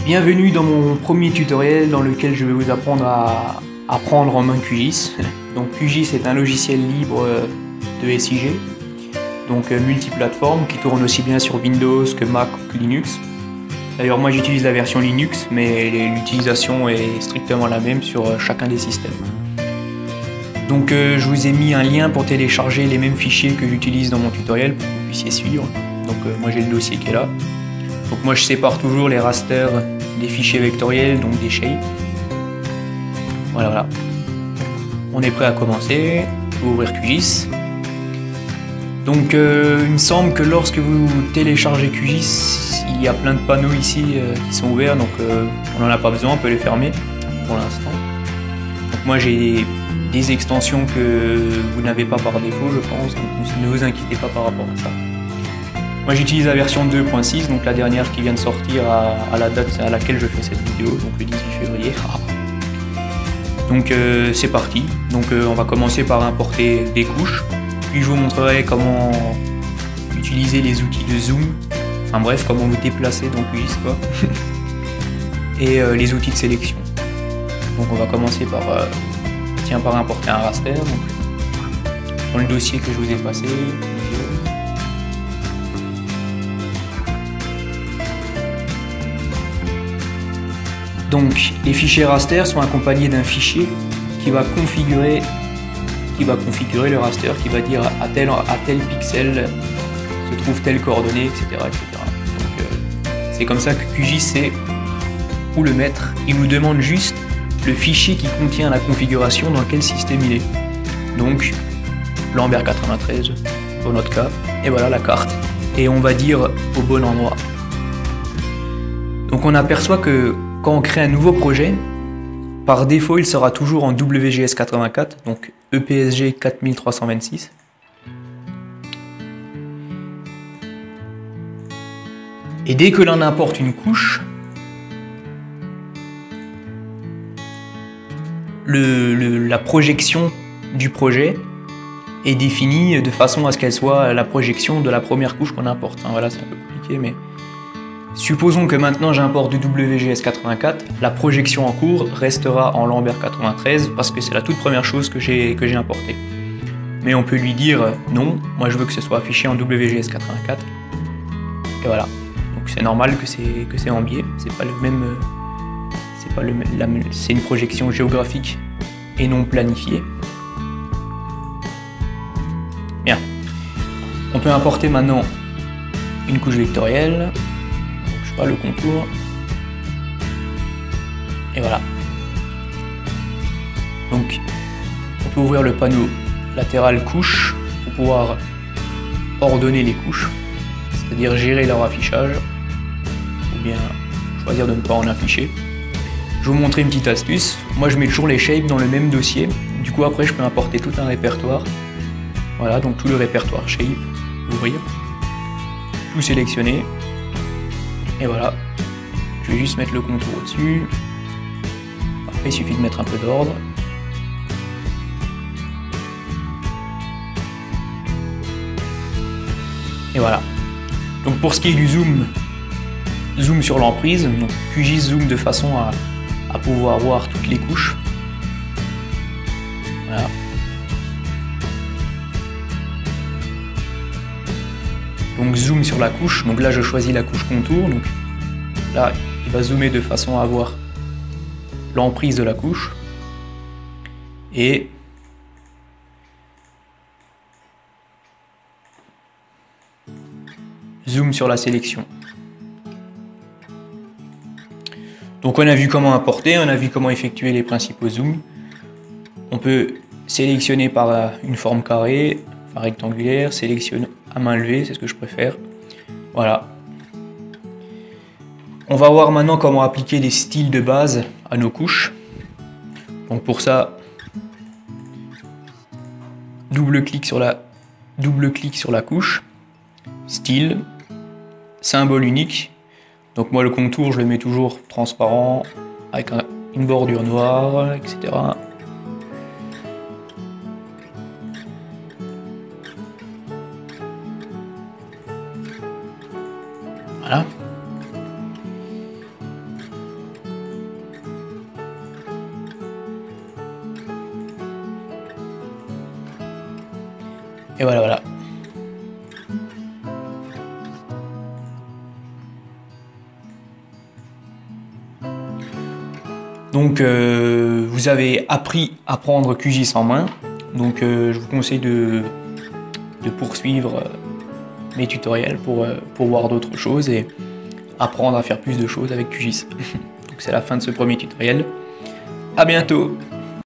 Bienvenue dans mon premier tutoriel dans lequel je vais vous apprendre à apprendre en main QGIS. Donc QGIS est un logiciel libre de SIG, donc multiplateforme qui tourne aussi bien sur Windows que Mac ou que Linux. D'ailleurs moi j'utilise la version Linux, mais l'utilisation est strictement la même sur chacun des systèmes. Donc je vous ai mis un lien pour télécharger les mêmes fichiers que j'utilise dans mon tutoriel pour que vous puissiez suivre. Donc moi j'ai le dossier qui est là. Donc moi je sépare toujours les rasters des fichiers vectoriels, donc des shapes. Voilà. On est prêt à commencer. Je vais ouvrir QGIS. Donc il me semble que lorsque vous téléchargez QGIS, il y a plein de panneaux ici qui sont ouverts, donc on n'en a pas besoin, on peut les fermer pour l'instant. Donc moi j'ai des extensions que vous n'avez pas par défaut, je pense, donc ne vous inquiétez pas par rapport à ça. Moi j'utilise la version 2.6, donc la dernière qui vient de sortir à la date à laquelle je fais cette vidéo, donc le 18 février. Donc c'est parti. Donc on va commencer par importer des couches, puis je vous montrerai comment utiliser les outils de zoom, enfin bref, comment vous déplacer dans QGIS quoi, et les outils de sélection. Donc on va commencer par, par importer un raster, donc, dans le dossier que je vous ai passé. Donc les fichiers raster sont accompagnés d'un fichier qui va configurer le raster, qui va dire à tel pixel se trouve telle coordonnée, etc. Donc c'est comme ça que QGIS sait où le mettre. Il nous demande juste le fichier qui contient la configuration dans quel système il est. Donc Lambert 93 pour notre cas, et voilà la carte. Et on va dire au bon endroit. Donc on aperçoit que quand on crée un nouveau projet, par défaut il sera toujours en WGS 84, donc EPSG 4326. Et dès que l'on importe une couche, la projection du projet est définie de façon à ce qu'elle soit la projection de la première couche qu'on importe. Voilà, c'est un peu compliqué, mais supposons que maintenant j'importe du WGS 84, la projection en cours restera en Lambert 93 parce que c'est la toute première chose que j'ai importée. Mais on peut lui dire non, moi je veux que ce soit affiché en WGS 84. Et voilà. Donc c'est normal que c'est en biais, c'est pas le même. C'est une projection géographique et non planifiée. Bien. On peut importer maintenant une couche vectorielle. Le contour, et voilà. Donc on peut ouvrir le panneau latéral couche pour pouvoir ordonner les couches, c'est-à-dire gérer leur affichage, ou bien choisir de ne pas en afficher. Je vais vous montrer une petite astuce. Moi je mets toujours les shapes dans le même dossier, du coup après je peux importer tout un répertoire. Voilà, donc tout le répertoire shape, ouvrir, tout sélectionner. Et voilà, je vais juste mettre le contour au-dessus. Après, il suffit de mettre un peu d'ordre. Et voilà. Donc pour ce qui est du zoom sur l'emprise, donc QGIS zoom de façon à pouvoir voir toutes les couches. Voilà. Donc zoom sur la couche, donc là je choisis la couche contour, donc là il va zoomer de façon à avoir l'emprise de la couche, et zoom sur la sélection. Donc on a vu comment importer, on a vu comment effectuer les principaux zooms. On peut sélectionner par une forme carrée, enfin rectangulaire, sélectionner à main levée, c'est ce que je préfère. Voilà. On va voir maintenant comment appliquer des styles de base à nos couches. Donc pour ça, double-clic sur la couche, style, symbole unique. Donc moi le contour je le mets toujours transparent, avec une bordure noire, etc. Voilà. Et voilà, voilà. Donc vous avez appris à prendre QGIS en main. Donc je vous conseille de poursuivre mes tutoriels pour voir d'autres choses et apprendre à faire plus de choses avec QGIS. Donc c'est la fin de ce premier tutoriel. À bientôt!